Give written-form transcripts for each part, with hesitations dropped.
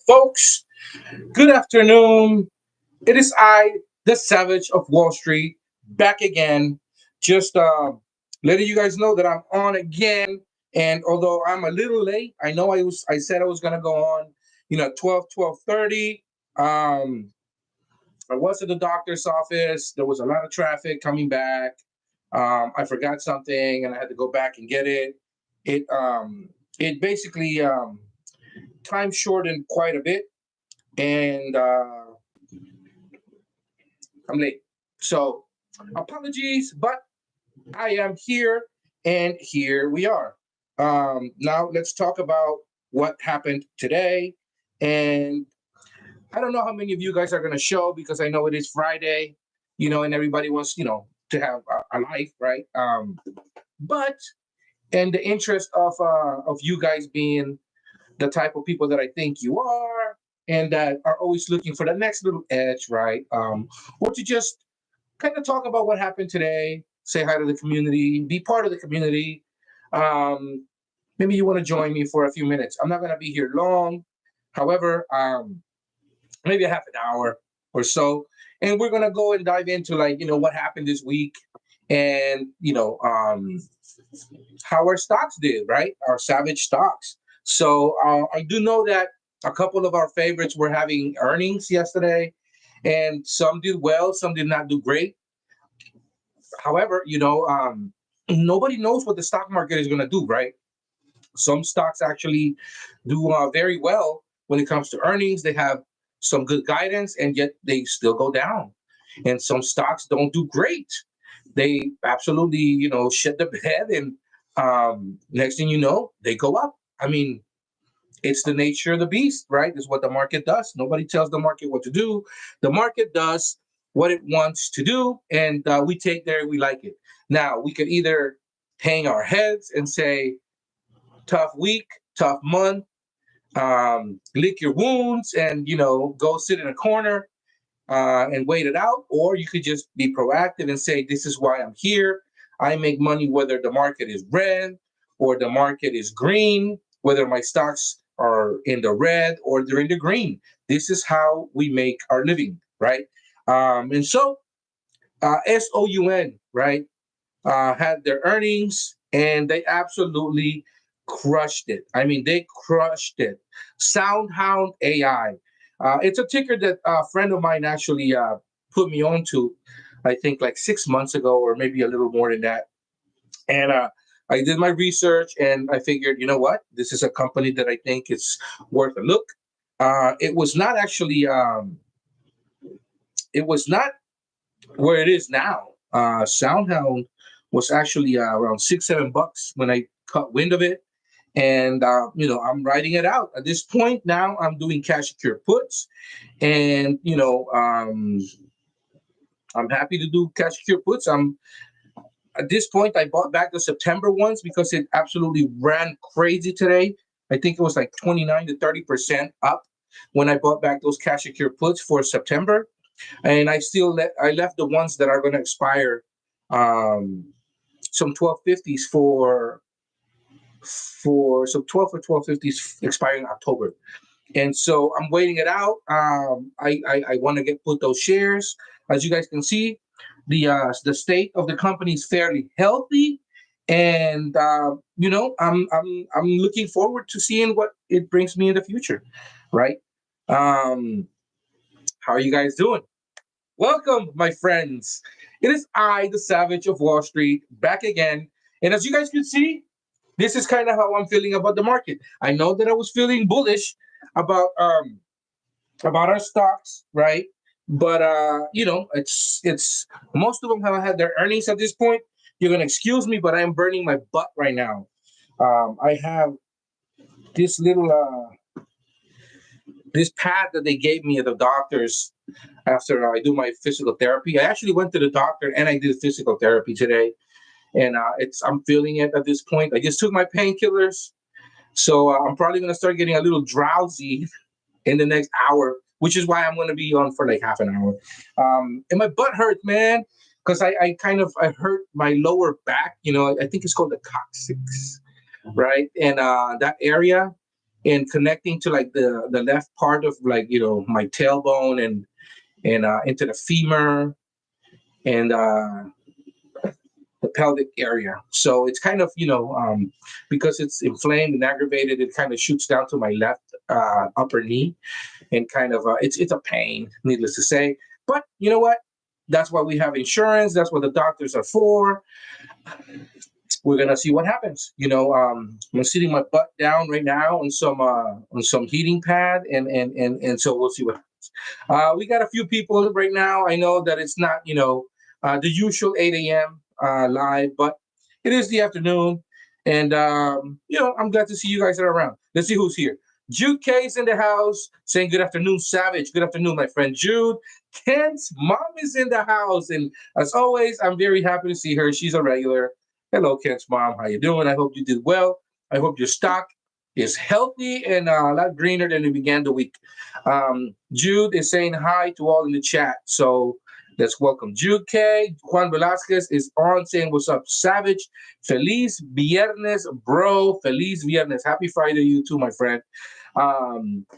folks. Good afternoon. It is I, the Savage of Wall Street, back again. Just letting you guys know that I'm on again. And although I'm a little late, I said I was gonna go on, 12:30. Um, I was at the doctor's office. There was a lot of traffic coming back. I forgot something, and I had to go back and get it. It basically time shortened quite a bit, and I'm late. So apologies, but I am here, and here we are. Now let's talk about what happened today. And I don't know how many of you guys are going to show because I know it is Friday, and everybody wants, to have a life, right? But in the interest of you guys being the type of people that I think you are, and that are always looking for the next little edge, right? Or to just kind of talk about what happened today, say hi to the community, be part of the community. Um, Maybe you want to join me for a few minutes. I'm not going to be here long. However, maybe a half an hour or so. And we're going to go and dive into, like, what happened this week, and, how our stocks did, right? Our Savage stocks. So I do know that a couple of our favorites were having earnings yesterday, and some did well, some did not do great. However, nobody knows what the stock market is going to do, right? Some stocks actually do very well when it comes to earnings. They have some good guidance, and yet they still go down. And some stocks don't do great. They absolutely, shit the bed, and next thing you know, they go up. I mean, it's the nature of the beast, right? It's what the market does. Nobody tells the market what to do. The market does what it wants to do, and we take there, we like it. Now, we could either hang our heads and say, tough week, tough month, lick your wounds, and, go sit in a corner and wait it out. Or you could just be proactive and say, this is why I'm here. I make money whether the market is red or the market is green, whether my stocks are in the red or they're in the green. This is how we make our living, right? And so, SOUN, right, had their earnings, and they absolutely crushed it. I mean, they crushed it. SoundHound AI. It's a ticker that a friend of mine actually put me on to, I think like 6 months ago, or maybe a little more than that. And I did my research, and I figured, you know what? This is a company that I think is worth a look. It was not actually, it was not where it is now. SoundHound was actually around 6, $7 when I caught wind of it, and I'm writing it out at this point. Now I'm doing cash secure puts, and I'm happy to do cash secure puts. I'm At this point, I bought back the September ones because it absolutely ran crazy today. I think it was like 29 to 30% up when I bought back those cash secure puts for September, and I left the ones that are going to expire, um, some 1250s for some 12 for 1250s expiring in October. And so I'm waiting it out. I want to get put those shares. As you guys can see, the state of the company is fairly healthy, and I'm looking forward to seeing what it brings me in the future, right? Um, how are you guys doing? Welcome, my friends. It is I, the Savage of Wall Street, back again. And as you guys can see, this is kind of how I'm feeling about the market. I know that I was feeling bullish about um about our stocks, right? But it's most of them have had their earnings at this point. You're gonna excuse me, but I am burning my butt right now. I have this little this pad that they gave me at the doctor's after I do my physical therapy. I actually went to the doctor and I did physical therapy today, and it's I'm feeling it at this point. I just took my painkillers, so I'm probably gonna start getting a little drowsy in the next hour, which is why I'm gonna be on for like half an hour. And my butt hurts, man, because I hurt my lower back. I think it's called the coccyx, right? And that area. and connecting to like the left part of like my tailbone and into the femur and the pelvic area. So it's kind of because it's inflamed and aggravated, it kind of shoots down to my left upper knee, and kind of it's a pain, needless to say. But you know what? That's why we have insurance. That's what the doctors are for. We're gonna see what happens. I'm sitting my butt down right now on some heating pad, and so we'll see what happens. We got a few people right now. I know that it's not the usual 8 a.m. Live, but it is the afternoon, and I'm glad to see you guys are around. Let's see who's here. Jude K's in the house saying good afternoon, Savage. Good afternoon, my friend Jude. Ken's mom is in the house, and as always, I'm very happy to see her. She's a regular. Hello, Ken's mom. How you doing? I hope you did well. I hope your stock is healthy and a lot greener than it began the week. Jude is saying hi to all in the chat. So let's welcome Jude K. Juan Velasquez is on saying, what's up, Savage? Feliz Viernes, bro. Feliz Viernes. Happy Friday to you too, my friend.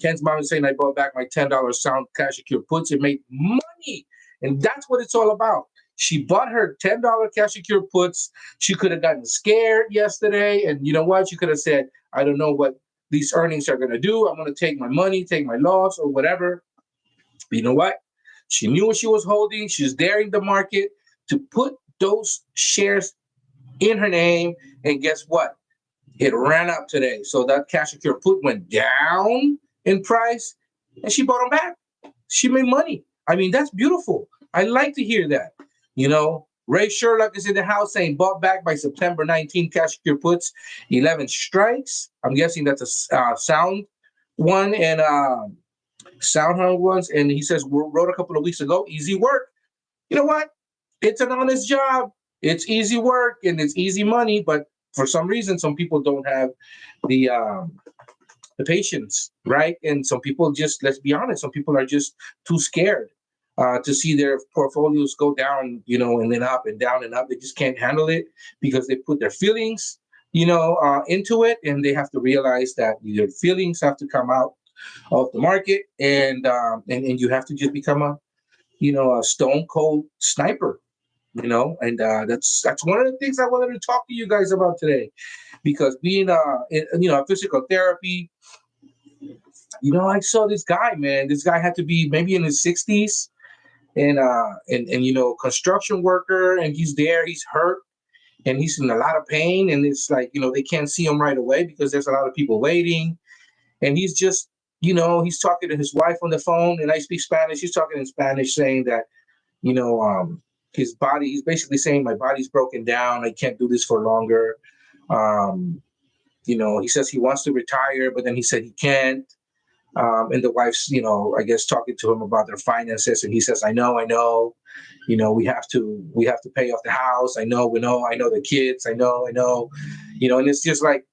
Ken's mom is saying, I bought back my $10 sound cash secure puts. It made money. And that's what it's all about. She bought her $10 cash secure puts. She could have gotten scared yesterday. And you know what? She could have said, I don't know what these earnings are going to do. I'm going to take my money, take my loss or whatever. But you know what? She knew what she was holding. She's daring the market to put those shares in her name. And guess what? It ran up today. So that cash secure put went down in price and she bought them back. She made money. I mean, that's beautiful. I like to hear that. Ray Sherlock is in the house saying bought back by September 19 cash secure puts, 11 strikes. I'm guessing that's a sound one and sound ones. And he says, wrote a couple of weeks ago, easy work. You know what? It's an honest job. It's easy work and it's easy money. But for some reason, some people don't have the patience, right? And some people just, let's be honest, some people are just too scared to see their portfolios go down, and then up and down and up. They just can't handle it because they put their feelings, into it, and they have to realize that their feelings have to come out of the market, and you have to just become a stone cold sniper, and that's one of the things I wanted to talk to you guys about today, because being in physical therapy, I saw this guy, man. This guy had to be maybe in his 60s. And construction worker, and he's hurt, and he's in a lot of pain, and it's like, they can't see him right away because there's a lot of people waiting, and he's just, he's talking to his wife on the phone, and I speak Spanish. He's talking in Spanish, saying that, his body, he's basically saying, my body's broken down. I can't do this for longer. He says he wants to retire, but then he said he can't. And the wife's, I guess talking to him about their finances, and he says, I know, we have to pay off the house. I know the kids. I know, and it's just like,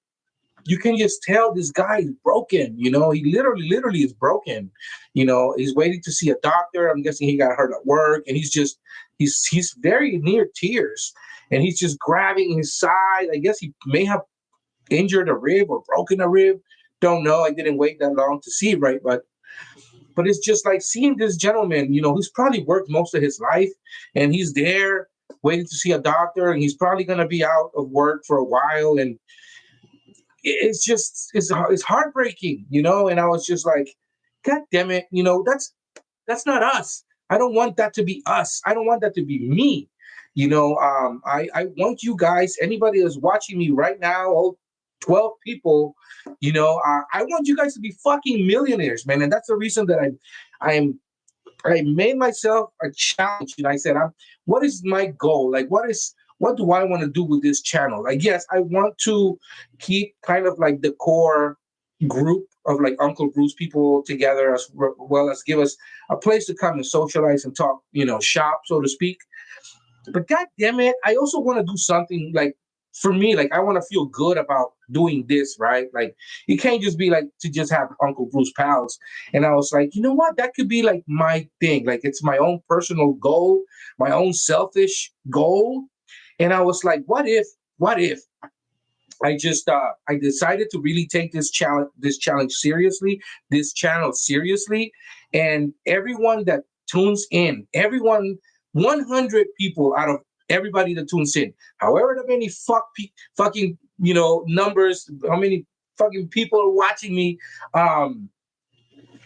you can just tell this guy is broken. He literally is broken. He's waiting to see a doctor. I'm guessing he got hurt at work, and he's very near tears, and he's just grabbing his side. I guess he may have injured a rib or broken a rib. Don't know. I didn't wait that long to see, right? But it's just like seeing this gentleman, who's probably worked most of his life, and he's there waiting to see a doctor, and he's probably going to be out of work for a while, and it's heartbreaking, and I was just like, God damn it, that's not us. I don't want that to be us. I don't want that to be me. I want you guys, anybody that's watching me right now, all 12 people, I want you guys to be fucking millionaires, man. And that's the reason that I made myself a challenge. And I said, what is my goal? Like, what do I want to do with this channel? Like, yes, I want to keep kind of like the core group of like Uncle Bruce people together, as well as give us a place to come and socialize and talk, shop, so to speak. But God damn it, I also want to do something like, for me, like, I want to feel good about doing this, right? Like, it can't just be like to just have Uncle Bruce pals. And I was like, you know what? That could be like my thing. Like, it's my own personal goal, my own selfish goal. And I was like, what if I decided to really take this challenge seriously, this channel seriously, and everyone that tunes in, everyone, 100 people out of everybody that tunes in, however many fucking numbers, how many fucking people are watching me, um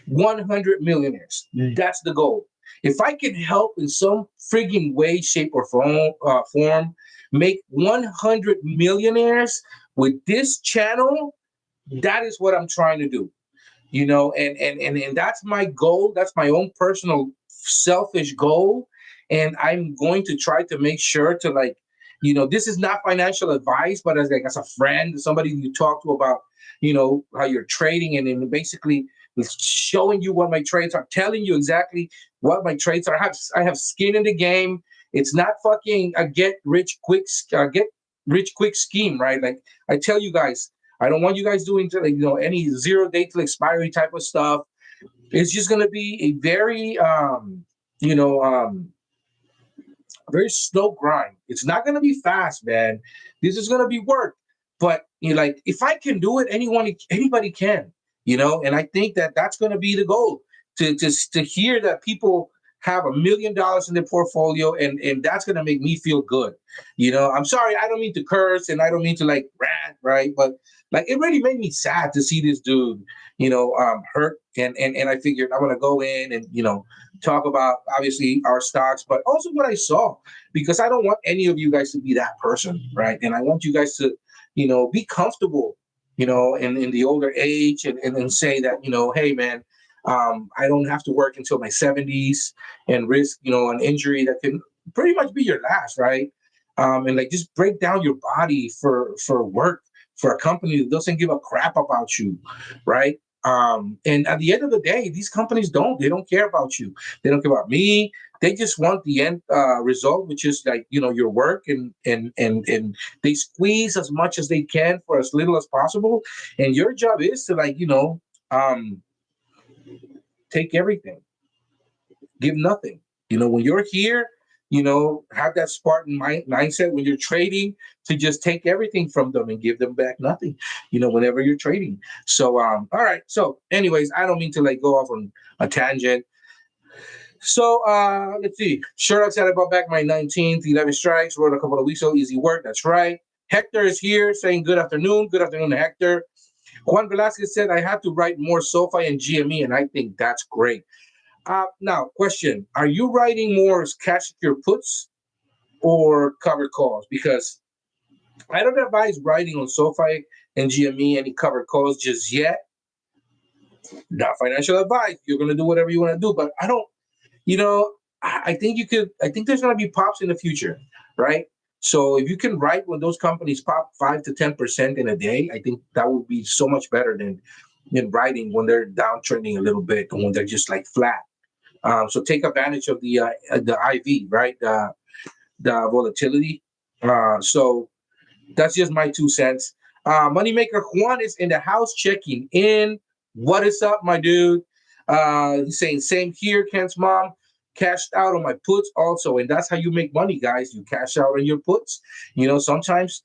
100 millionaires. That's the goal. If I can help in some frigging way, shape, or form make 100 millionaires with this channel, that is what I'm trying to do. And that's my goal. That's my own personal selfish goal. And I'm going to try to make sure to, like, this is not financial advice, but as a friend, somebody you talk to about, how you're trading, and then basically showing you what my trades are, telling you exactly what my trades are. I have skin in the game. It's not fucking a get rich quick scheme, right? Like, I tell you guys, I don't want you guys doing any 0 day till expiry type of stuff. It's just gonna be a you know um very slow grind. It's not gonna be fast, man. This is gonna be work. But like, if I can do it, anybody can. And I think that that's gonna be the goal, to hear that people have $1 million in their portfolio, and that's gonna make me feel good. I'm sorry, I don't mean to curse, and I don't mean to, like, rant, right? But, like, it really made me sad to see this dude, hurt, and I figured I'm gonna go in and talk about, obviously, our stocks, but also what I saw, because I don't want any of you guys to be that person, right? And I want you guys to, be comfortable, in the older age, and say that, hey, man, I don't have to work until my 70s and risk, an injury that can pretty much be your last, right? And, like, just break down your body for work, for a company that doesn't give a crap about you, right? And at the end of the day, these companies they don't care about you. They don't care about me. They just want the end result, which is, like, your work, and they squeeze as much as they can for as little as possible. And your job is to, like, um, take everything, give nothing. When you're here, have that Spartan mindset when you're trading, to just take everything from them and give them back nothing, whenever you're trading. So, all right. So, anyways, I don't mean to, like, go off on a tangent. So, let's see. Sherlock said I bought back my 19th 11 strikes, wrote a couple of weeks ago. Easy work. That's right. Hector is here saying good afternoon. Good afternoon to Hector. Juan Velasquez said I have to write more SoFi and GME, and I think that's great. Now, question: are you writing more cash secure puts or covered calls? Because I don't advise writing on SoFi and GME any covered calls just yet. Not financial advice. You're gonna do whatever you want to do, but I don't. You know, I think you could. I think there's gonna be pops in the future, right? So if you can write when those companies pop 5 to 10% in a day, I think that would be so much better than writing when they're downtrending a little bit, or when they're just, like, flat. So take advantage of the IV, right? The volatility. So that's just my 2 cents. Moneymaker Juan is in the house checking in. What is up, my dude? He's saying same here. Kent's mom cashed out on my puts also, and that's how you make money, guys. You cash out on your puts. Sometimes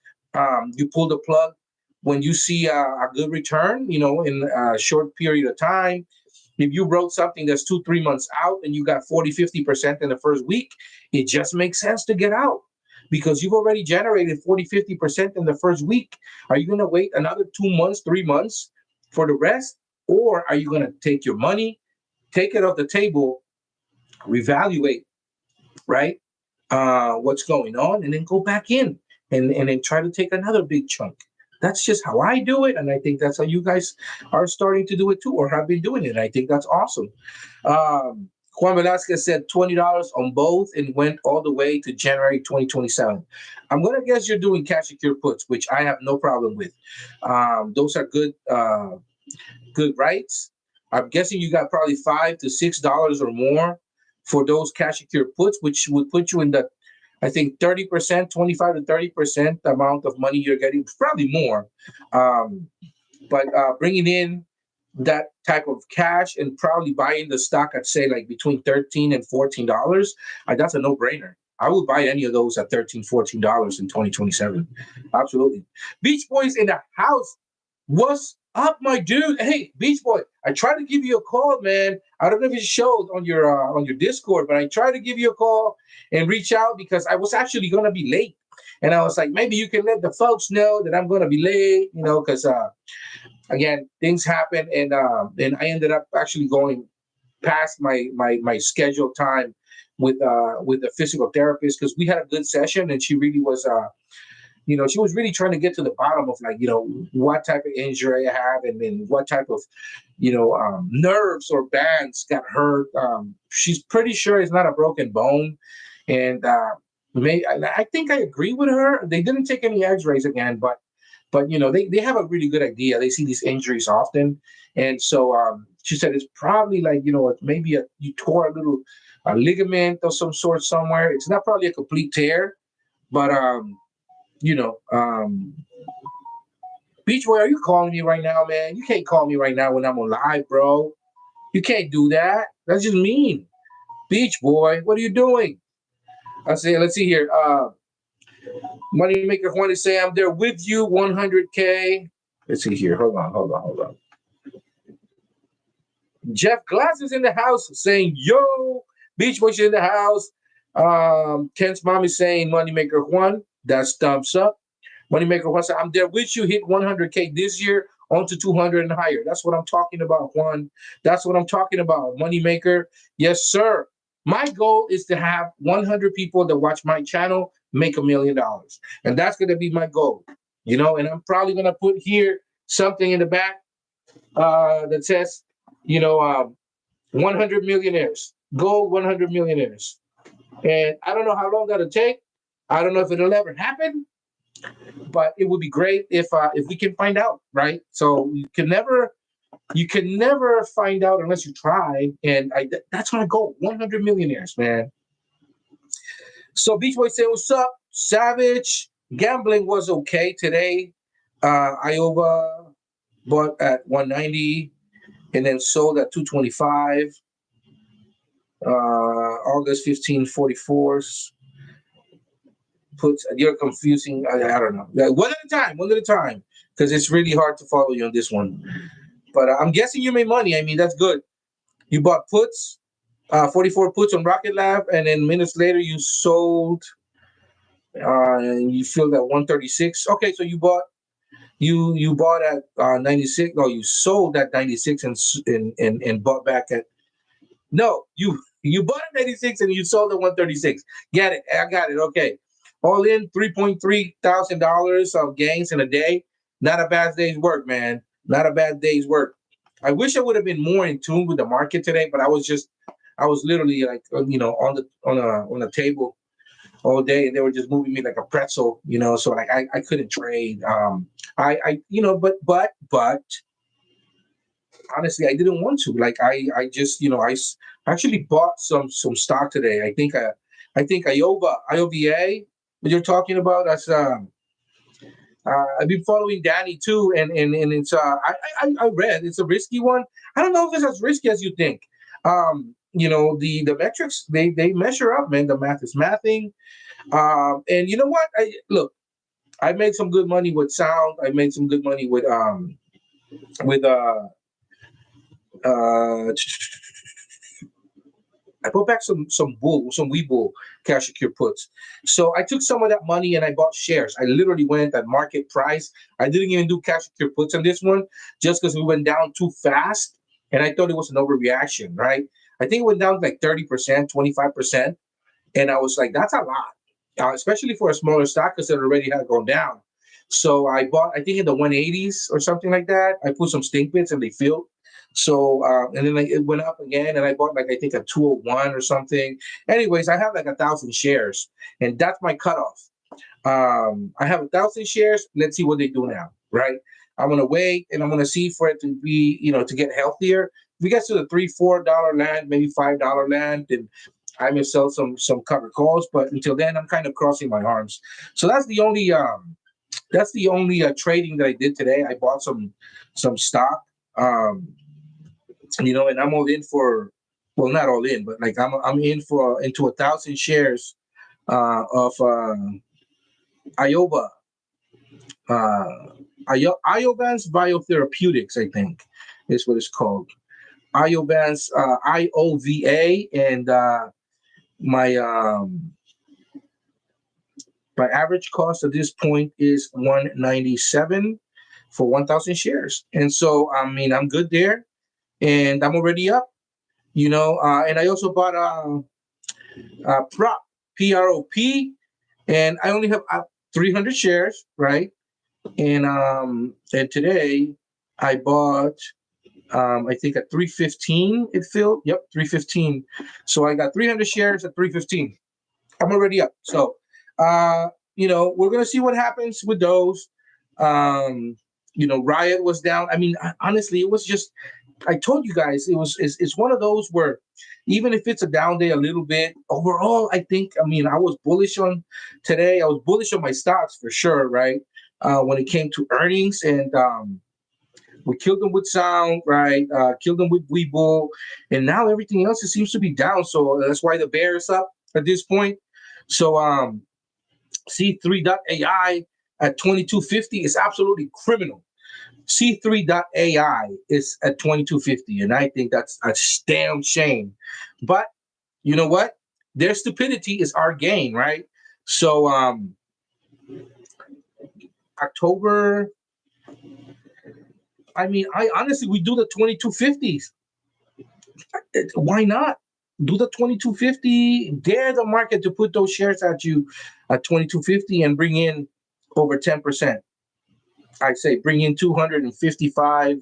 you pull the plug when you see a good return. In a short period of time. If you wrote something that's 2 3 months out and you got 40 50% in the first week, it just makes sense to get out, because you've already generated 40 50% in the first week. Are you going to wait another 2 months, 3 months for the rest? Or are you going to take your money, take it off the table, reevaluate, right? What's going on, and then go back in, and then try to take another big chunk. That's just how I do it, and I think that's how you guys are starting to do it too, or have been doing it. I think that's awesome. Juan Velasquez said $20 on both and went all the way to January 2027. I'm gonna guess you're doing cash secure puts, which I have no problem with. Those are good rights. I'm guessing you got probably $5 to $6 or more for those cash secure puts, which would put you in the, I think, 30%, 25 to 30% amount of money you're getting, probably more. But bringing in that type of cash and probably buying the stock at, say, like between $13 and $14, that's a no brainer. I would buy any of those at $13, $14 in 2027. Absolutely. Beach Boys in the house. What's up, my dude? Hey, Beach Boy. I tried to give you a call, man. I don't know if it showed on your Discord, but I tried to give you a call and reach out because I was actually gonna be late. And I was like, maybe you can let the folks know that I'm gonna be late, because again, things happen, and I ended up actually going past my scheduled time with the physical therapist because we had a good session, and she really was she was really trying to get to the bottom of, like, what type of injury I have, and then what type of nerves or bands got hurt. She's pretty sure it's not a broken bone, and I think I agree with her. They didn't take any X-rays again, but they have a really good idea. They see these injuries often, and so she said it's probably like, maybe you tore a ligament of some sort somewhere. It's not probably a complete tear, but you know, um, Beach Boy, are you calling me right now, man? You can't call me right now when I'm on live, bro. You can't do that. That's just mean. Beach Boy, what are you doing? I say, let's see here. Moneymaker Juan is saying, I'm there with you, 100K. Let's see here. Hold on. Jeff Glass is in the house saying, yo, Beach Boys in the house. Ken's mom is saying, Moneymaker Juan, that's thumbs up. Moneymaker Juan said, I'm there with you. Hit 100K this year, on to 200 and higher. That's what I'm talking about, Juan. That's what I'm talking about, Moneymaker. Yes, sir. My goal is to have 100 people that watch my channel make $1 million. And that's going to be my goal, and I'm probably going to put here something in the back that says, 100 millionaires, goal 100 millionaires. And I don't know how long that'll take. I don't know if it'll ever happen, but it would be great if we can find out, right? So you can never find out unless you try, and that's my goal: 100 millionaires, man. So Beach Boy said, "What's up, Savage? Gambling was okay today. Iowa bought at 190 and then sold at 225. August 1544s. You're confusing. I don't know. One at a time, because it's really hard to follow you on this one. But I'm guessing you made money. I mean, that's good. You bought puts, 44 puts on Rocket Lab, and then minutes later you sold. And you filled at 136. Okay, so you bought at 96. No, you sold at 96 and bought back at. No, you bought at 96 and you sold at 136. Get it? I got it. Okay. All in $3,300 of gains in a day. Not a bad day's work, man. Not a bad day's work. I wish I would have been more in tune with the market today, but I was literally like, on the table all day, and they were just moving me like a pretzel, so like I couldn't trade. But honestly, I didn't want to. Like I just, actually bought some stock today. I think IOVA, what you're talking about, that's I've been following Danny too, and it's I read it's a risky one. I don't know if it's as risky as you think. The metrics, they measure up, man. The math is mathing. And you know what? I made some good money with sound. I made some good money with uh I bought back some Webull cash secure puts. So I took some of that money and I bought shares. I literally went at market price. I didn't even do cash secure puts on this one just because we went down too fast, and I thought it was an overreaction, right? I think it went down like 30%, 25%, and I was like, that's a lot, especially for a smaller stock because it already had gone down. So I bought, I think in the 180s or something like that. I put some stink bits and they filled. So and then it went up again, and I bought like I think a 201 or something. Anyways, I have like 1,000 shares, and that's my cutoff. I have 1,000 shares. Let's see what they do now, right? I'm gonna wait, and I'm gonna see for it to be, to get healthier. If we get to the $3, $4 land, maybe $5 land, then I may sell some covered calls. But until then, I'm kind of crossing my arms. So that's the only trading that I did today. I bought some stock. And I'm all in for, well, not all in, but like I'm into 1,000 shares of Ioba, uh, Iovance Biotherapeutics, I think is what it's called. Iovance, IOVA, and my my average cost at this point is 197 for 1,000 shares, and so I mean I'm good there, and I'm already up. And I also bought prop PROP, and I only have 300 shares, right? And today I bought I think at 315 it filled. Yep, 315. So I got 300 shares at 315. I'm already up. So we're gonna see what happens with those. Um, Riot was down. I mean, honestly, it was just I told you guys it's one of those where even if it's a down day a little bit, overall, I mean I was bullish on today. I was bullish on my stocks for sure, right? When it came to earnings, and we killed them with Sound, right? Killed them with Webull, and now everything else it seems to be down. So that's why the bear is up at this point. So C3.ai at 2250 is absolutely criminal. C3.ai is at 2250, and I think that's a damn shame. But you know what? Their stupidity is our gain, right? So October. I mean, I honestly we do the 2250s. Why not? Do the 2250, dare the market to put those shares at you at 2250 and bring in over 10%. I say bring in 255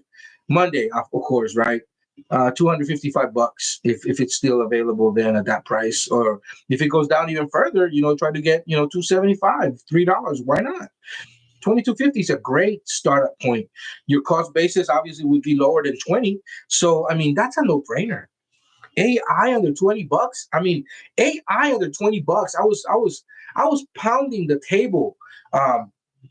Monday, of course, right? 255 bucks if it's still available then at that price, or if it goes down even further, try to get 275, $3. Why not? 2250 is a great startup point. Your cost basis obviously would be lower than 20, so I mean that's a no brainer. AI under 20 bucks. I mean, AI under 20 bucks. I was pounding the table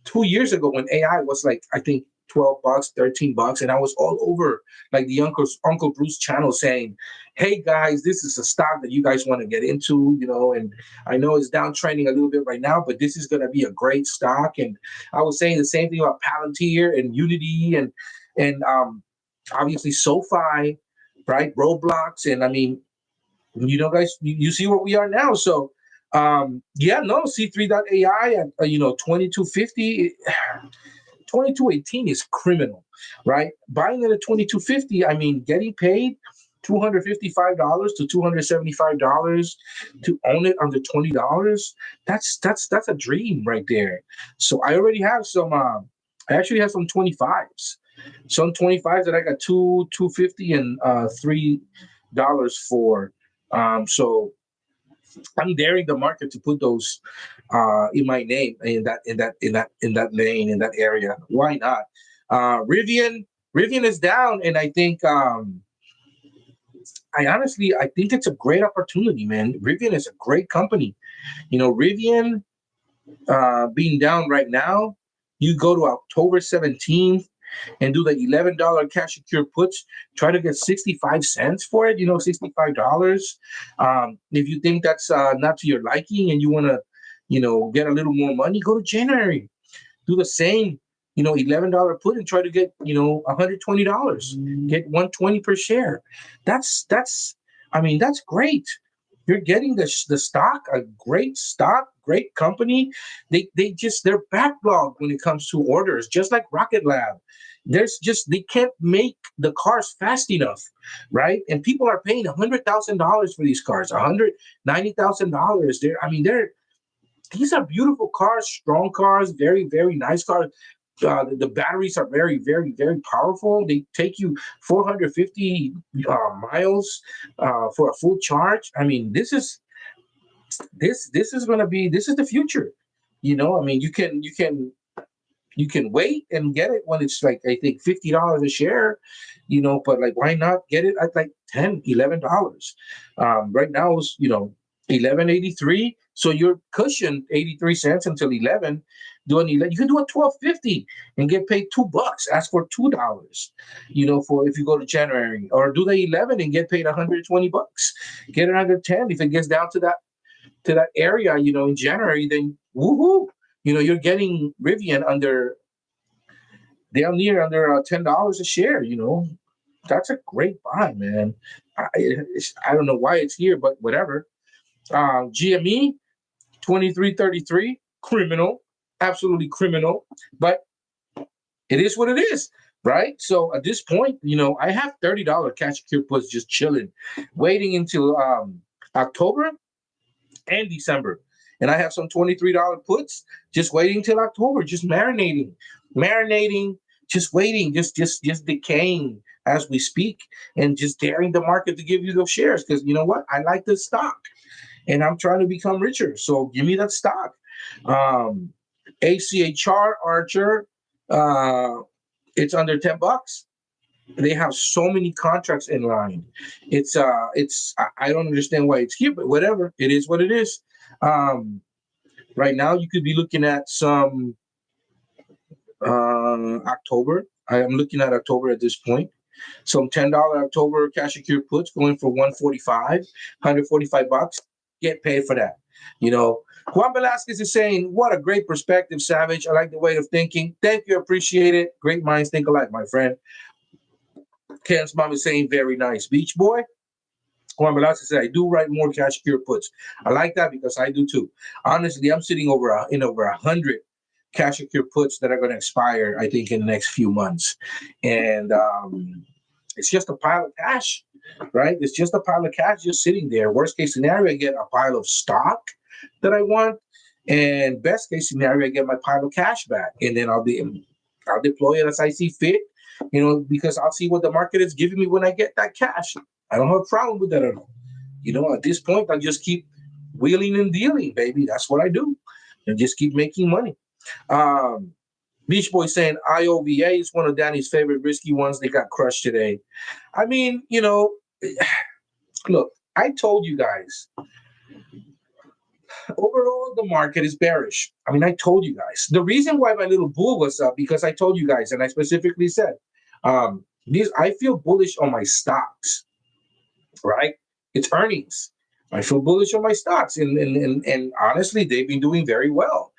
2 years ago when AI was like I think 12 bucks, 13 bucks, and I was all over like the Uncle Bruce channel saying, "Hey guys, this is a stock that you guys want to get into, and I know it's downtrending a little bit right now, but this is going to be a great stock." And I was saying the same thing about Palantir and Unity and obviously SoFi, right? Roblox, and I mean, guys, you see where we are now. So, no, C3.ai at 2250, 2218 is criminal, right? Buying it at 2250, I mean, getting paid $255 to $275 to own it under $20. That's a dream right there. So I already have some. I actually have some 25s. Some 25s that I got 250 and $3 for. So I'm daring the market to put those in my name in that lane in that area. Why not? Rivian is down, and I think I think it's a great opportunity, man. Rivian is a great company. Rivian being down right now, you go to October 17th and do the $11 cash secure puts, try to get 65 cents for it, $65. If you think that's not to your liking and you want to, get a little more money, go to January. Do the same, $11 put and try to get, $120. Get 120 per share. I mean, that's great. You're getting the stock, a great stock, great company. They're backlogged when it comes to orders, just like Rocket Lab. They can't make the cars fast enough, right? And people are paying $100,000 for these cars, $190,000. These are beautiful cars, strong cars, very, very nice cars. The batteries are very, very, very powerful. They take you 450 miles for a full charge. I mean, this is the future. I mean, you can wait and get it when it's like I think $50 a share, but like why not get it at like $10, $11? Right now it's 11.83, so you're cushioned 83 cents until 11. You can do a 12.50 and get paid $2. Ask for $2, for if you go to January, or do the 11 and get paid 120 bucks. Get it under 10 if it gets down to that to that area, in January, then woohoo, you're getting Rivian under damn near under $10 a share. That's a great buy, man. I don't know why it's here, but whatever. GME 23.33, criminal, absolutely criminal, but it is what it is, right? So at this point, I have $30 cash secure puts just chilling, waiting until October and December. And I have some $23 puts just waiting till October, just marinating, just waiting, just decaying as we speak, and just daring the market to give you those shares. Because you know what? I like this stock and I'm trying to become richer. So give me that stock. Um, ACHR Archer, uh, it's under $10. They have so many contracts in line. I don't understand why it's here, but whatever. It is what it is. Um, right now, you could be looking at some October. I am looking at October at this point. Some $10 October cash secure puts going for 145, $145. Get paid for that. Juan Velasquez is saying, "What a great perspective, Savage. I like the way of thinking. Thank you, appreciate it. Great minds think alike, my friend." Ken's mom is saying, "Very nice, Beach Boy." Juan Velasquez said, "I do write more cash secure puts. I like that because I do too. Honestly, I'm sitting over 100 cash secure puts that are going to expire, I think, in the next few months, and it's just a pile of cash, right? It's just a pile of cash just sitting there. Worst case scenario, I get a pile of stock that I want, and best case scenario, I get my pile of cash back, and then I'll deploy it as I see fit, because I'll see what the market is giving me when I get that cash. I don't have a problem with that at all. At this point, I just keep wheeling and dealing, baby. That's what I do, and just keep making money." Um, Beach Boy saying IOVA is one of Danny's favorite risky ones. They got crushed today. I mean, look, I told you guys, overall the market is bearish. I mean, I told you guys. The reason why my little bull was up, because I told you guys, and I specifically said, I feel bullish on my stocks, right? It's earnings. I feel bullish on my stocks, and honestly, they've been doing very well.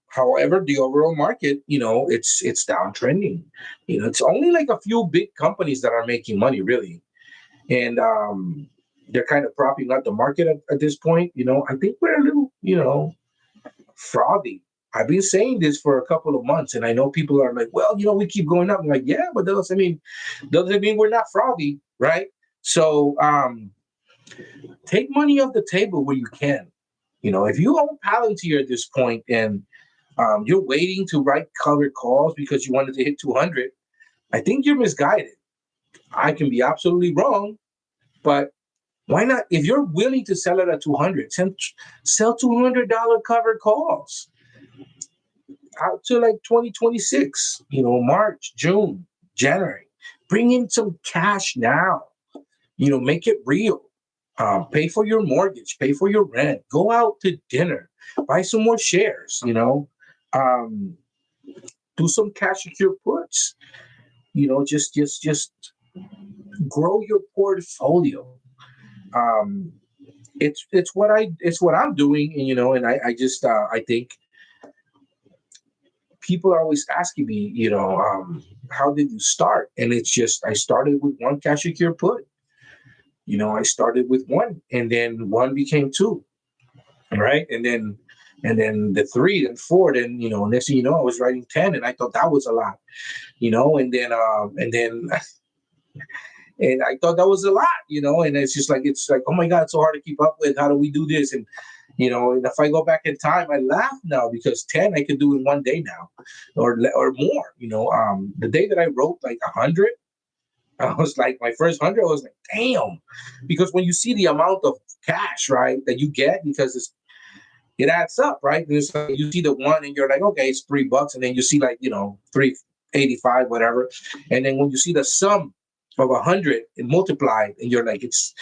However, the overall market, it's downtrending. It's only like a few big companies that are making money, really, and they're kind of propping up the market at this point. I think we're a little, frothy. I've been saying this for a couple of months, and I know people are like, "Well, we keep going up." I'm like, "Yeah, but doesn't mean we're not frothy, right?" So take money off the table where you can. If you own Palantir at this point and you're waiting to write covered calls because you wanted to hit 200, I think you're misguided. I can be absolutely wrong, but why not? If you're willing to sell it at 200, sell $200 covered calls out to like 2026, March, June, January. Bring in some cash now, make it real. Pay for your mortgage, pay for your rent, go out to dinner, buy some more shares, um, do some cash secure puts, just grow your portfolio. Um, it's what I'm doing, and I just I think people are always asking me, how did you start? And it's just I started with one cash secure put. I started with one, and then one became two, right? And then the three, then four, then next thing you know, I was writing 10, and I thought that was a lot, and then and I thought that was a lot, and it's like, oh my God, it's so hard to keep up with. How do we do this? And if I go back in time, I laugh now because 10 I could do in one day now, or more. The day that I wrote like 100, I was like, my first 100, I was like, damn, because when you see the amount of cash, right, that you get, because it adds up, right? And it's like you see the one and you're like, okay, it's $3, and then you see like 385, whatever, and then when you see the sum of 100 and multiplied, and you're like, it's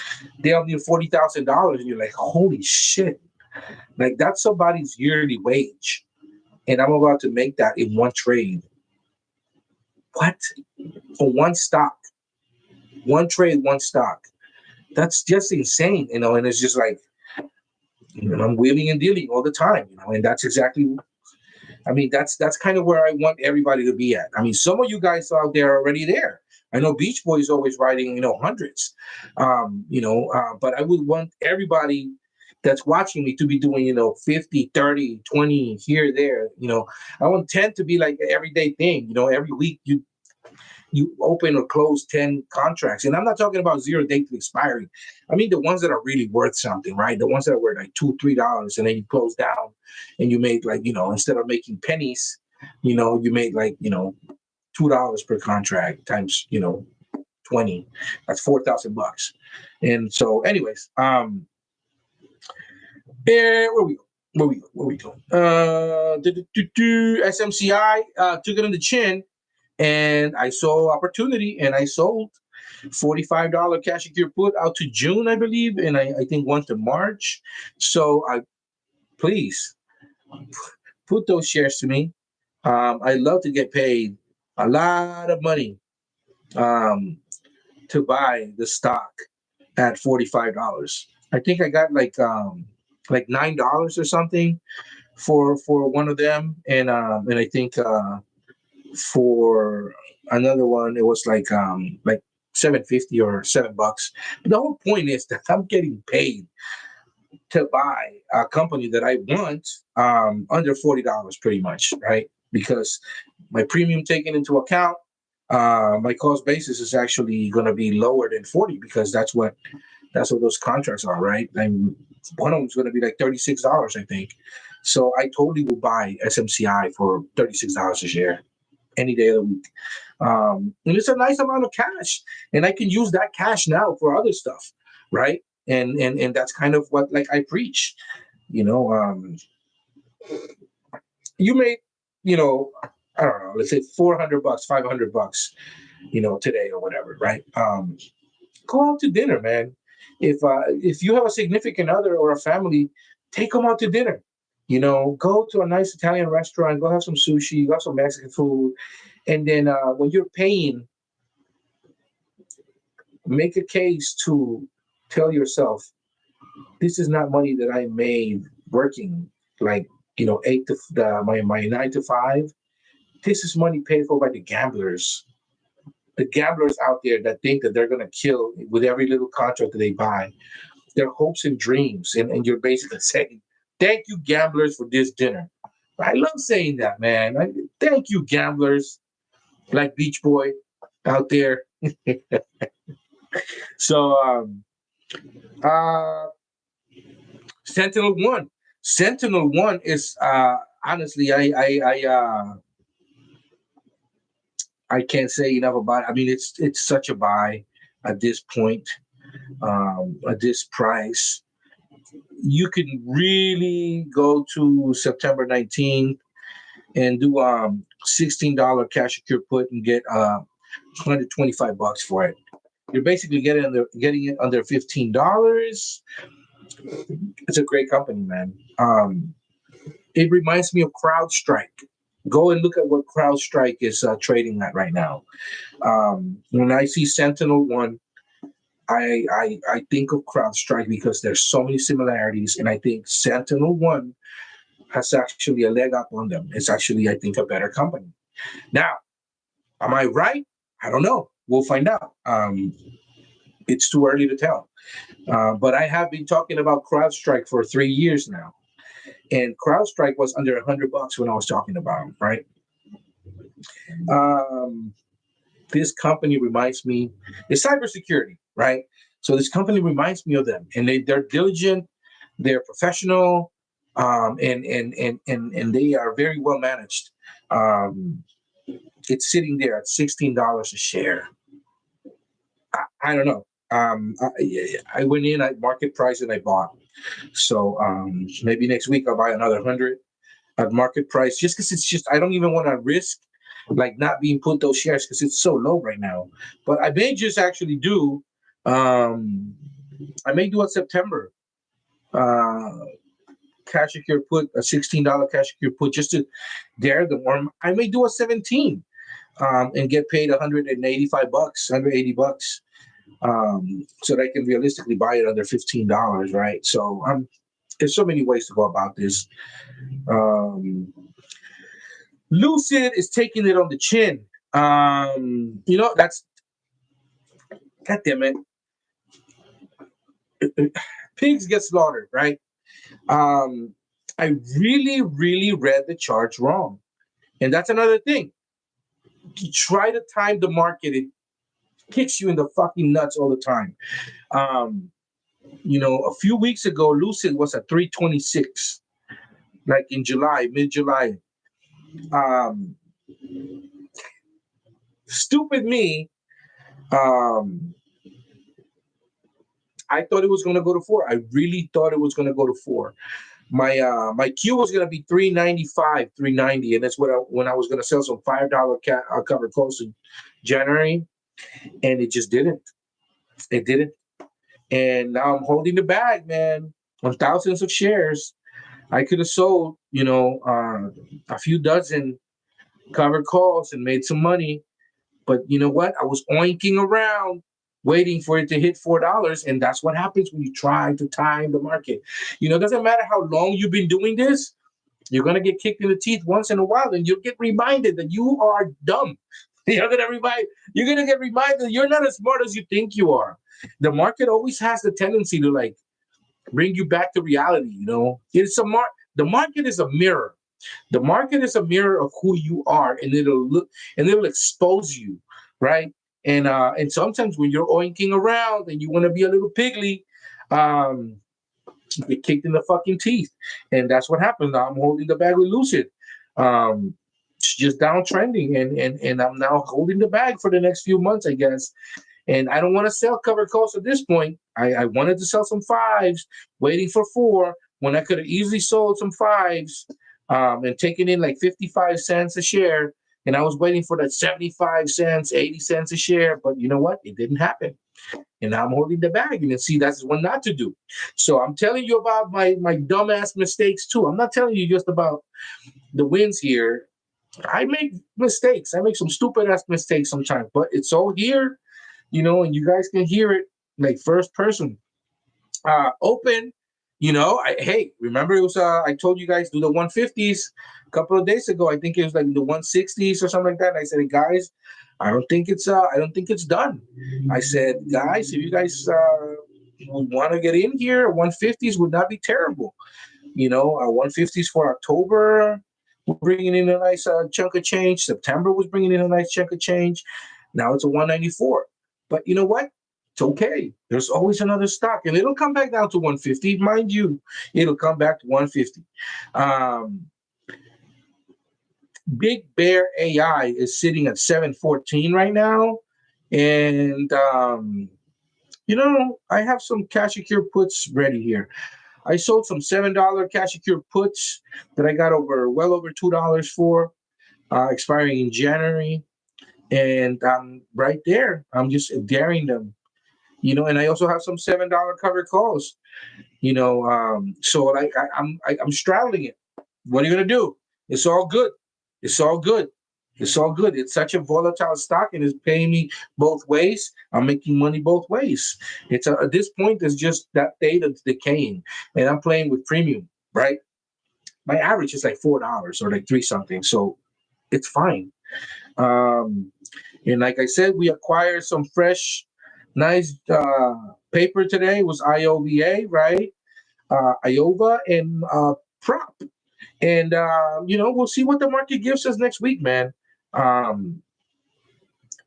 damn near $40,000, and you're like, holy shit, like that's somebody's yearly wage, and I'm about to make that in one trade. What? For one stock, one trade, one stock. That's just insane, and it's just like I'm wheeling and dealing all the time, and that's exactly. I mean, that's kind of where I want everybody to be at. I mean, some of you guys out there are already there. I know Beach Boy is always riding, hundreds, but I would want everybody that's watching me to be doing, 50, 30, 20 here, there. I want 10 to be like an everyday thing. Every week you open or close 10 contracts. And I'm not talking about zero date to expiring. I mean, the ones that are really worth something, right? The ones that are worth like $2, $3, and then you close down and you make like, instead of making pennies, you made like, $2 per contract times, 20. That's $4,000. And so, anyways, where we go? Where we go? SMCI took it on the chin, and I saw opportunity, and I sold $45 cash secure put out to June, I believe, and I think one to March. So please put those shares to me. I love to get paid a lot of money to buy the stock at $45. I think I got like $9 or something for one of them, and I think for another one it was like 750 or $7. But the whole point is that I'm getting paid to buy a company that I want under $40 pretty much, right? Because my premium taken into account, my cost basis is actually going to be lower than 40 because that's what those contracts are, right? And one of them is going to be like $36, I think. So I totally will buy SMCI for $36 a share any day of the week. And it's a nice amount of cash, and I can use that cash now for other stuff, right? And that's kind of what like I preach. You made, I don't know, let's say $400, $500, today or whatever, right? Go out to dinner, man. If you have a significant other or a family, take them out to dinner. Go to a nice Italian restaurant, go have some sushi, go have some Mexican food, and then when you're paying, make a case to tell yourself, this is not money that I made working like eight to my 9 to 5. This is money paid for by the gamblers. The gamblers out there that think that they're gonna kill with every little contract that they buy, their hopes and dreams, and you're basically saying, "Thank you, gamblers, for this dinner." I love saying that, man. Thank you, gamblers, like Beach Boy out there. So, uh, Sentinel One. Sentinel One is honestly, I can't say enough about it. I mean, it's such a buy at this point, at this price. You can really go to September 19th and do $16 cash secure put and get $125 for it. You're basically getting it under $15. It's a great company, man. It reminds me of CrowdStrike. Go and look at what CrowdStrike is trading at right now. When I see Sentinel One, I think of CrowdStrike because there's so many similarities, and I think Sentinel One has actually a leg up on them. It's actually, I think, a better company. Now, am I right? I don't know. We'll find out. It's too early to tell. But I have been talking about CrowdStrike for 3 years now, and CrowdStrike was under $100 when I was talking about them, right? This company reminds me, it's cybersecurity, right? So this company reminds me of them, and they're diligent, they're professional, and they are very well managed. It's sitting there at $16 a share. I don't know. I went in at market price and I bought. So maybe next week I'll buy another 100 at market price, just because it's just I don't even want to risk like not being put those shares because it's so low right now. But I may just actually do. I may do a September cash secure put, a $16 cash secure put, just to dare them. Or I may do a 17 and get paid $185, $180, so that I can realistically buy it under $15, right? So There's so many ways to go about this. Um, Lucid is taking it on the chin. That's God damn it. Pigs get slaughtered, right? Um, I really, really read the charts wrong. And that's another thing. You try to time the market, it kicks you in the fucking nuts all the time. Um, a few weeks ago, Lucid was at 326, like in July, mid-July. Um, Stupid me. Um, I thought it was going to go to four. I really thought it was going to go to four. My Q was gonna be 395, 390, and that's when I was gonna sell some $5 covered calls in January, and it just didn't. It didn't, and now I'm holding the bag, man, on thousands of shares. I could have sold, a few dozen covered calls and made some money, but you know what? I was oinking around waiting for it to hit $4, and that's what happens when you try to time the market. It doesn't matter how long you've been doing this. You're gonna get kicked in the teeth once in a while, and you'll get reminded that you are dumb. You're gonna get reminded you're not as smart as you think you are. The market always has the tendency to like bring you back to reality. The market is a mirror. The market is a mirror of who you are, and it'll expose you, right? And sometimes when you're oinking around and you want to be a little pigly, um, get kicked in the fucking teeth. And that's what happens. Now I'm holding the bag with Lucid. It's just downtrending, and I'm now holding the bag for the next few months, I guess. And I don't want to sell covered calls at this point. I wanted to sell some fives, waiting for four, when I could have easily sold some fives and taken in like 55 cents a share. And I was waiting for that 75 cents, 80 cents a share. But you know what? It didn't happen. And I'm holding the bag. And see, that's one not to do. So I'm telling you about my dumbass mistakes too. I'm not telling you just about the wins here. I make mistakes. I make some stupid ass mistakes sometimes, but it's all here, and you guys can hear it like first person. Open, hey, remember it was I told you guys do the 150s a couple of days ago. I think it was like the 160s or something like that. And I said, hey, guys, I don't think it's done. I said, guys, if you guys want to get in here, 150s would not be terrible. 150s for October, we're bringing in a nice chunk of change. September was bringing in a nice chunk of change. Now it's a 194. But you know what? It's okay. There's always another stock, and it'll come back down to 150. Mind you, it'll come back to 150. Um, Big Bear AI is sitting at 714 right now. And, I have some cash secure puts ready here. I sold some $7 cash secure puts that I got well over $2 for, expiring in January. And I'm right there. I'm just daring them, and I also have some $7 covered calls, so like I'm straddling it. What are you gonna do? It's all good. It's all good. It's all good. It's such a volatile stock, and it's paying me both ways. I'm making money both ways. At this point, it's just that data decaying, and I'm playing with premium, right? My average is like $4 or like three something, so it's fine. Um, and like I said, we acquired some fresh, nice paper today. It was IOVA, right? IOVA and prop. And, we'll see what the market gives us next week, man. Um,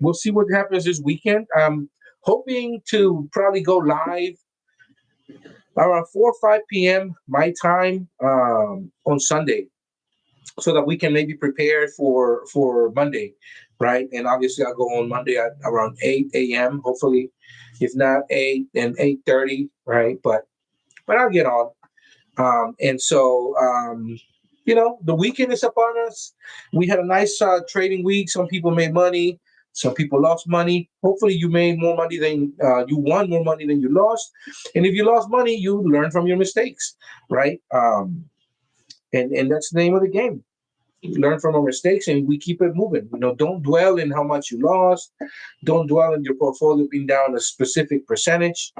we'll see what happens this weekend. I'm hoping to probably go live around 4 or 5 p.m. my time on Sunday, so that we can maybe prepare for Monday, right? And obviously, I'll go on Monday at around 8 a.m. Hopefully, if not 8, then 8:30, right? But I'll get on. And so, the weekend is upon us. We had a nice trading week. Some people made money. Some people lost money. Hopefully, you made more money than you won more money than you lost. And if you lost money, you learn from your mistakes, right? And that's the name of the game. Learn from our mistakes, and we keep it moving. Don't dwell in how much you lost. Don't dwell in your portfolio being down a specific percentage.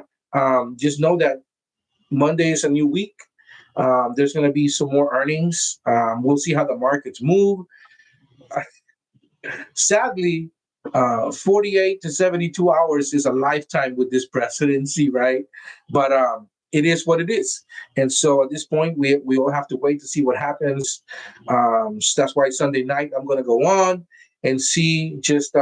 Just know that Monday is a new week. There's going to be some more earnings. We'll see how the markets move. Sadly, 48 to 72 hours is a lifetime with this presidency, right? But it is what it is. And so at this point, we all have to wait to see what happens. So that's why Sunday night I'm going to go on and see just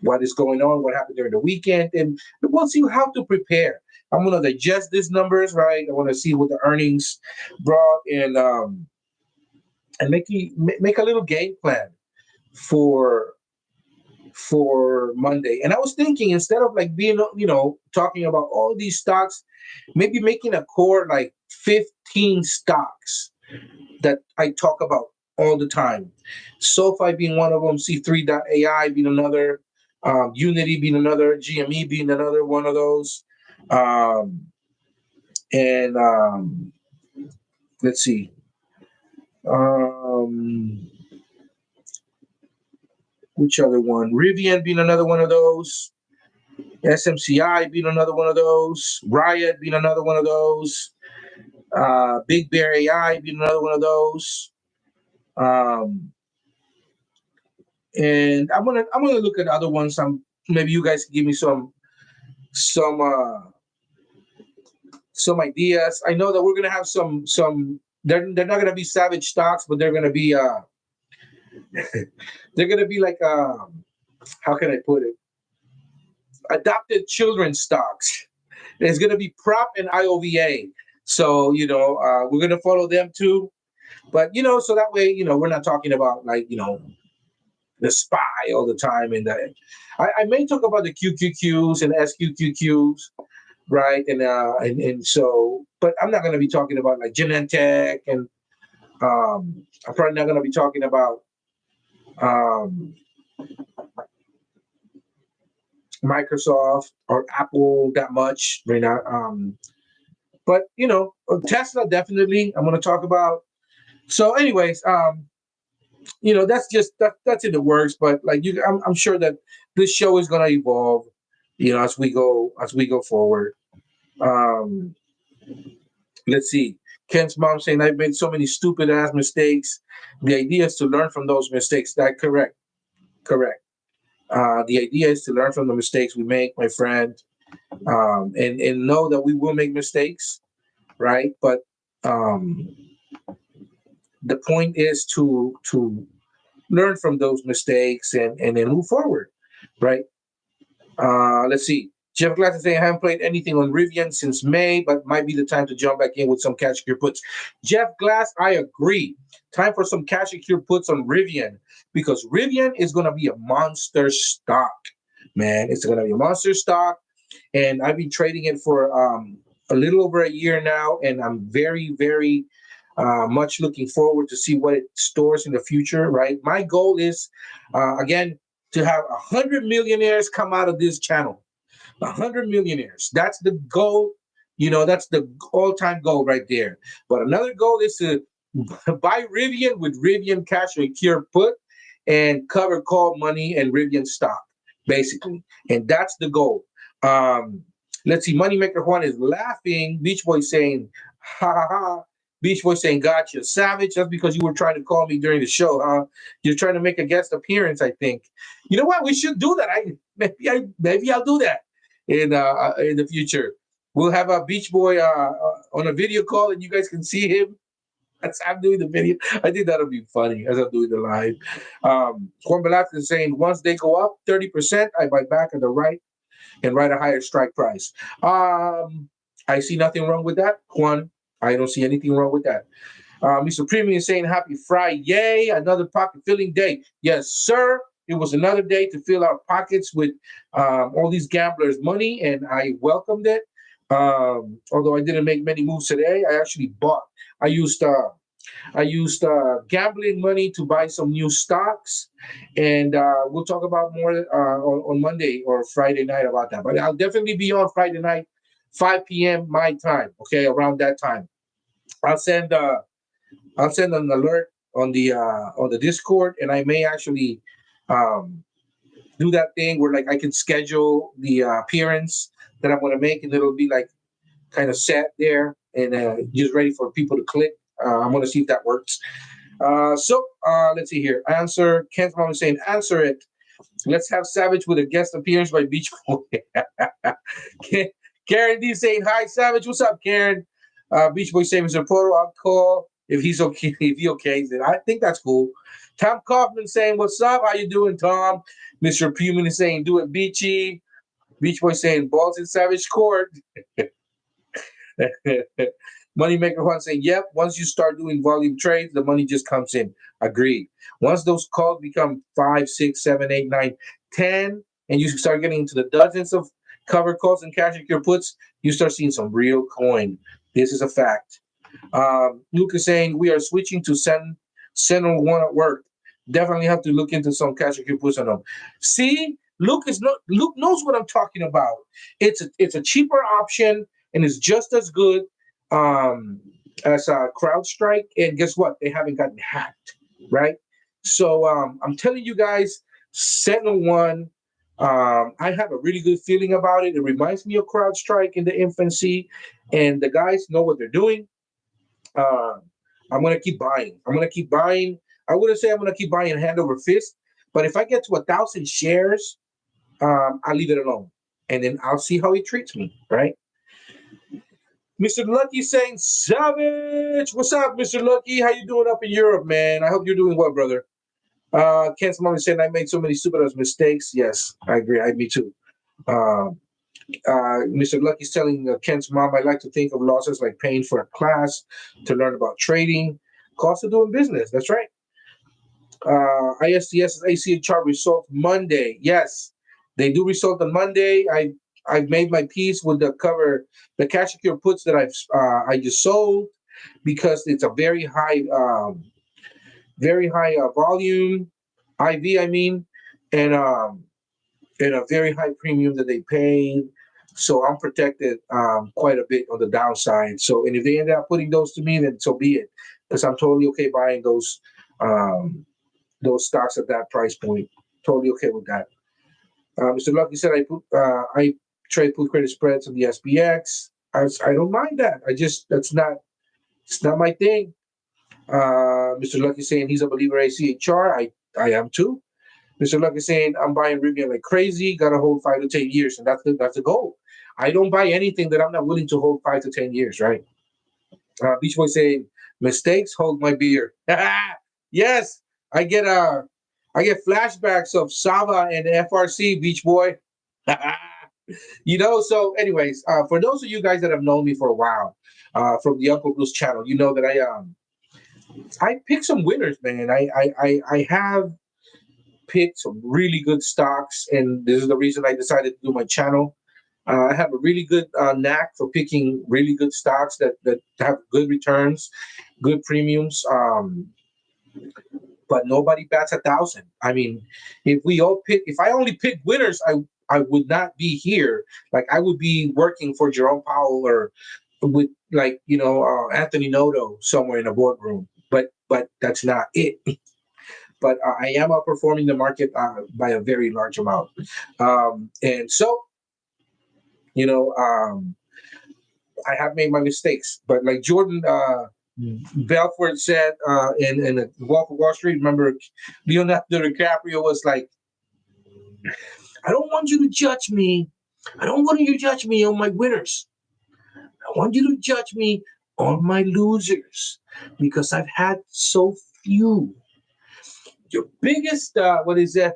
what is going on, what happened during the weekend, and we'll see how to prepare. I'm going to digest these numbers, right? I want to see what the earnings brought, and make a little game plan for Monday. And I was thinking, instead of like being, talking about all these stocks, maybe making a core like 15 stocks that I talk about all the time. SoFi being one of them, C3.ai being another, Unity being another, GME being another one of those. And let's see. Which other one? Rivian being another one of those. SMCI being another one of those. Riot being another one of those. Big Bear AI being another one of those. Um, and I'm gonna look at other ones. Maybe you guys can give me some some ideas. I know that we're gonna have some. They're not gonna be savage stocks, but they're gonna be they're gonna be like how can I put it? Adopted children stocks. There's gonna be Prop and IOVA. So we're gonna follow them too. But so that way we're not talking about like the spy all the time. And I may talk about the QQQs and SQQQs, right? And so, but I'm not going to be talking about like Genentech, and I'm probably not going to be talking about um, Microsoft or Apple that much right now. But Tesla definitely I'm going to talk about. So, anyways, that's just that's in the works. But like I'm sure that this show is going to evolve, as we go forward. Um, let's see. Ken's mom saying I've made so many stupid ass mistakes. The idea is to learn from those mistakes. That correct, correct. The idea is to learn from the mistakes we make, my friend, and know that we will make mistakes, right? But um, the point is to learn from those mistakes and then move forward, right? Let's see. Jeff Glass is saying, I haven't played anything on Rivian since May, but might be the time to jump back in with some cash secure puts. Jeff Glass, I agree. Time for some cash secure puts on Rivian, because Rivian is going to be a monster stock, man. It's going to be a monster stock. And I've been trading it for a little over a year now, and I'm very, very much looking forward to see what it stores in the future, right? My goal is, again, to have 100 millionaires come out of this channel. 100 millionaires. That's the goal. That's the all-time goal right there. But another goal is to buy Rivian with Rivian cash secure put and cover call money and Rivian stock, basically. And that's the goal. Let's see. Moneymaker Juan is laughing. Beach Boy saying, ha ha ha. Beach Boy saying, gotcha. Savage, that's because you were trying to call me during the show, huh? You're trying to make a guest appearance, I think. You know what? We should do that. Maybe I'll do that in the future. We'll have a Beach Boy on a video call, and you guys can see him as I'm doing the video. I think that'll be funny as I'm doing the live. Juan Velasquez is saying, once they go up 30%, I buy back at the right and write a higher strike price. I see nothing wrong with that, Juan. I don't see anything wrong with that. Mr. Premium is saying, happy Friday. Yay, another pocket filling day. Yes, sir. It was another day to fill our pockets with all these gamblers' money, and I welcomed it. Although I didn't make many moves today, I actually bought. I used gambling money to buy some new stocks, and we'll talk about more on Monday or Friday night about that. But I'll definitely be on Friday night, 5 p.m. my time. Okay, around that time, I'll send an alert on the Discord, and I may actually um, do that thing where like I can schedule the appearance that I'm going to make, and it'll be like kind of set there and just ready for people to click. I'm going to see if that works. Let's see here. Answer. Ken's mom is saying, answer it. Let's have Savage with a guest appearance by Beach Boy. Karen D saying, hi, Savage. What's up, Karen? Beach Boy saying, Mr. Porto, I'll call if he's okay. If he okay, then I think that's cool. Tom Kaufman saying, what's up? How you doing, Tom? Mr. Puman is saying, do it, Beachy. Beach Boy saying, balls in Savage Court. Moneymaker Juan saying, yep, once you start doing volume trades, the money just comes in. Agreed. Once those calls become 5, 6, 7, 8, 9, 10, and you start getting into the dozens of cover calls and cash your puts, you start seeing some real coin. This is a fact. Luke is saying, we are switching to Sentinel One at work. Definitely have to look into some cash your puts on them. See, Luke knows what I'm talking about. It's a cheaper option and it's just as good as CrowdStrike. And guess what? They haven't gotten hacked, right? So I'm telling you guys, Sentinel One. I have a really good feeling about it. It reminds me of CrowdStrike in the infancy, and the guys know what they're doing. I'm gonna keep buying. I'm gonna keep buying. I wouldn't say I'm gonna keep buying hand over fist, but if I get to 1,000 shares, I leave it alone, and then I'll see how he treats me. Right? Mr. Lucky saying, Savage, what's up, Mr. Lucky? How you doing up in Europe, man? I hope you're doing well, brother. Ken's mom is saying I made so many stupid mistakes. Yes, I agree. Me too. Mr. Lucky's telling Ken's mom, I like to think of losses like paying for a class to learn about trading, cost of doing business. That's right. ISDS ACHR result Monday. Yes, they do result on Monday. I've made my peace with the cash secure puts that I just sold because it's a very high volume IV. I mean, and a very high premium that they paid. So I'm protected quite a bit on the downside. So, and if they end up putting those to me, then so be it, because I'm totally okay buying those stocks at that price point. Totally okay with that. Mr. Lucky said I trade put credit spreads on the SPX. I don't mind that. It's not my thing. Mr. Lucky saying he's a believer ACHR. I am too. Mr. Lucky saying I'm buying Rivian like crazy. Got to hold 5 to 10 years, and that's the goal. I don't buy anything that I'm not willing to hold 5 to 10 years. Right? Beach Boy saying mistakes. Hold my beer. Yes, I get flashbacks of Sava and FRC. Beach Boy. So anyways, for those of you guys that have known me for a while, from the Uncle Bruce channel, you know that I pick some winners, man. I have picked some really good stocks, and this is the reason I decided to do my channel. I have a really good knack for picking really good stocks that have good returns, good premiums. But nobody bats 1,000. I mean, if I only pick winners, I would not be here. Like I would be working for Jerome Powell or with Anthony Noto somewhere in a boardroom. But that's not it. But I am outperforming the market by a very large amount. And so, I have made my mistakes. But like Jordan Belfort said in the Wolf of Wall Street, remember Leonardo DiCaprio was like, I don't want you to judge me. I don't want you to judge me on my winners. I want you to judge me on my losers because I've had so few. Your biggest, what is that?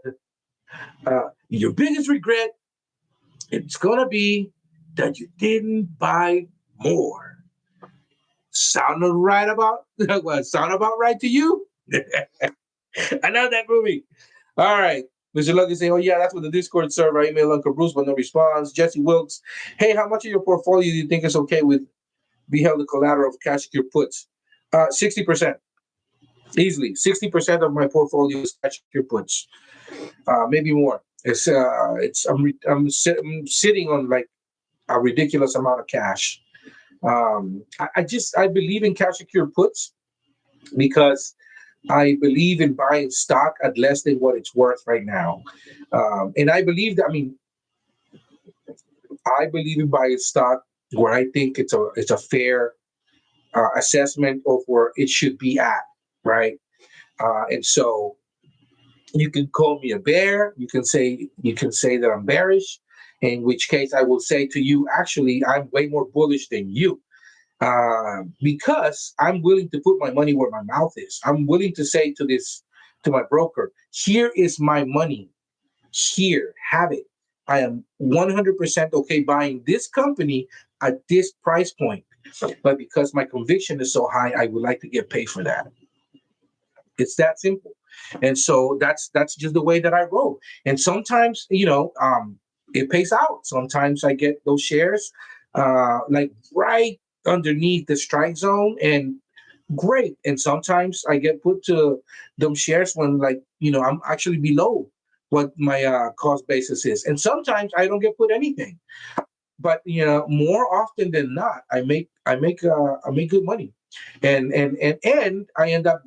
Your biggest regret, it's going to be that you didn't buy more. Sound right about to you? I know that movie. All right. Mr. Lucky saying, oh, yeah, that's what the Discord server. I email Uncle Bruce, but no response. Jesse Wilkes, hey, how much of your portfolio do you think is okay with be held the collateral of cash secure puts? 60%. Easily. 60% of my portfolio is cash secure puts. Maybe more. I'm sitting on like a ridiculous amount of cash. I believe in cash secure puts because I believe in buying stock at less than what it's worth right now. And I believe in buying stock where I think it's a fair assessment of where it should be at, right? And so you can call me a bear. You can say that I'm bearish, in which case I will say to you, actually, I'm way more bullish than you, because I'm willing to put my money where my mouth is. I'm willing to say to my broker, here is my money. Here, have it. I am 100% okay buying this company at this price point. But because my conviction is so high, I would like to get paid for that. It's that simple. And so that's just the way that I roll. And sometimes, it pays out. Sometimes I get those shares like right underneath the strike zone, and great. And sometimes I get put to them shares when, like, I'm actually below what my cost basis is. And sometimes I don't get put anything. But more often than not, I make good money. And I end up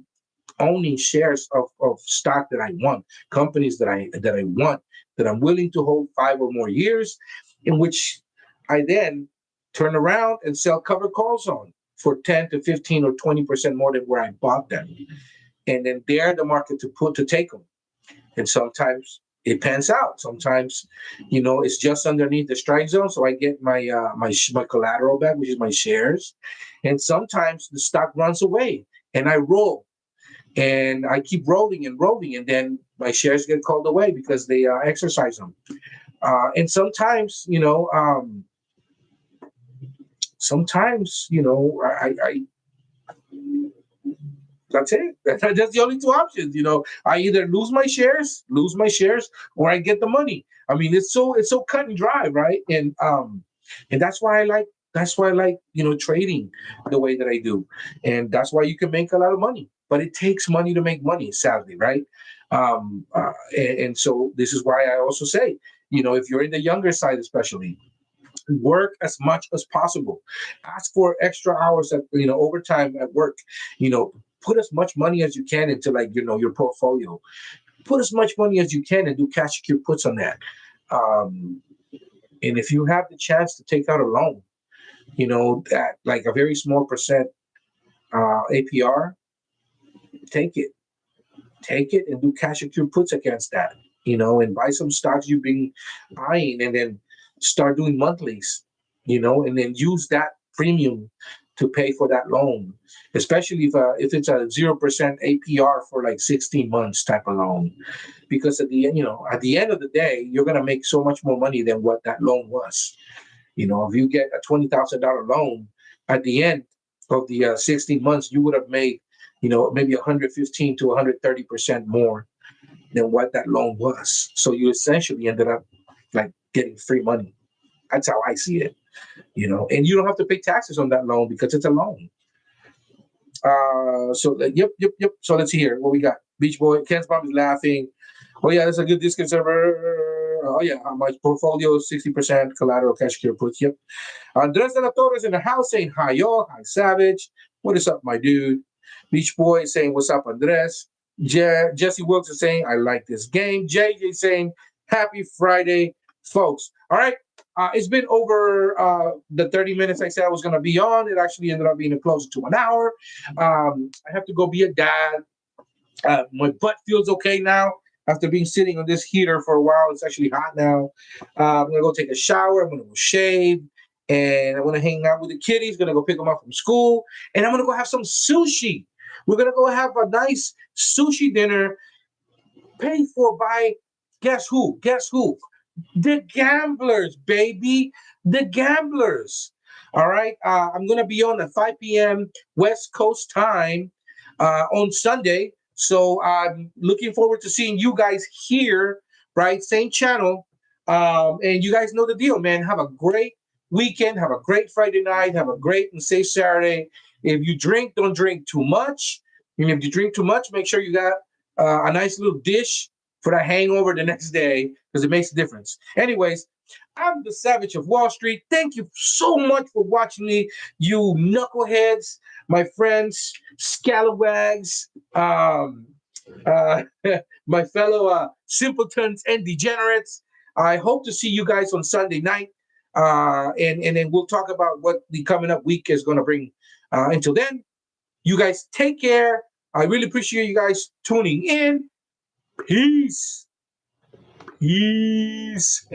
owning shares of stock that I want, companies that I want, that I'm willing to hold 5 or more years, in which I then turn around and sell cover calls on for 10 to 15 or 20% more than where I bought them. And then dare the market to take them. And sometimes it pans out. Sometimes, it's just underneath the strike zone, so I get my collateral back, which is my shares. And sometimes the stock runs away, and I roll, and I keep rolling and rolling, and then my shares get called away because they exercise them. And sometimes, I that's it. That's the only two options. I either lose my shares, or I get the money. I mean, it's so cut and dry, right? And that's why I like trading the way that I do, and that's why you can make a lot of money. But it takes money to make money, sadly, right? And so this is why I also say, if you're in the younger side, especially, work as much as possible. Ask for extra hours at overtime at work. You know, put as much money as you can into, like, your portfolio. Put as much money as you can and do cash secure puts on that. Um, and if you have the chance to take out a loan, that like a very small percent APR, take it. Take it and do cash secure puts against that. And buy some stocks you've been buying, and then start doing monthlies. And then use that premium to pay for that loan, especially if it's a 0% APR for like 16 months type of loan, because at the end of the day, you're gonna make so much more money than what that loan was. If you get a $20,000 loan, at the end of the 16 months, you would have made maybe 115 to 130% more than what that loan was. So you essentially ended up like getting free money. That's how I see it. And you don't have to pay taxes on that loan because it's a loan. Yep, yep, yep. So let's see here what we got. Beach Boy, Ken's mom is laughing. Oh yeah, that's a good discount server. Oh yeah, my portfolio 60% collateral cash secure puts. Yep. Andres de la Torres in the house saying hi y'all, hi Savage. What is up, my dude? Beach Boy is saying what's up, Andres. Jesse Wilkes is saying I like this game. JJ saying happy Friday, folks. All right. It's been over the 30 minutes I said I was going to be on. It actually ended up being closer to an hour. I have to go be a dad. My butt feels okay now after being sitting on this heater for a while. It's actually hot now. I'm going to go take a shower. I'm going to go shave. And I'm going to hang out with the kiddies. Going to go pick them up from school. And I'm going to go have some sushi. We're going to go have a nice sushi dinner paid for by, guess who? Guess who? The gamblers, baby. The gamblers. All right. I'm going to be on at 5 p.m. West Coast time on Sunday. So I'm looking forward to seeing you guys here, right? Same channel. And you guys know the deal, man. Have a great weekend. Have a great Friday night. Have a great and safe Saturday. If you drink, don't drink too much. And if you drink too much, make sure you got a nice little dish for that hangover the next day, because it makes a difference. Anyways, I'm the Savage of Wall Street. Thank you so much for watching me, you knuckleheads, my friends, scalawags, uh, my fellow simpletons and degenerates. I hope to see you guys on Sunday night. And then we'll talk about what the coming up week is going to bring. Until then, you guys take care. I really appreciate you guys tuning in. Peace. Peace.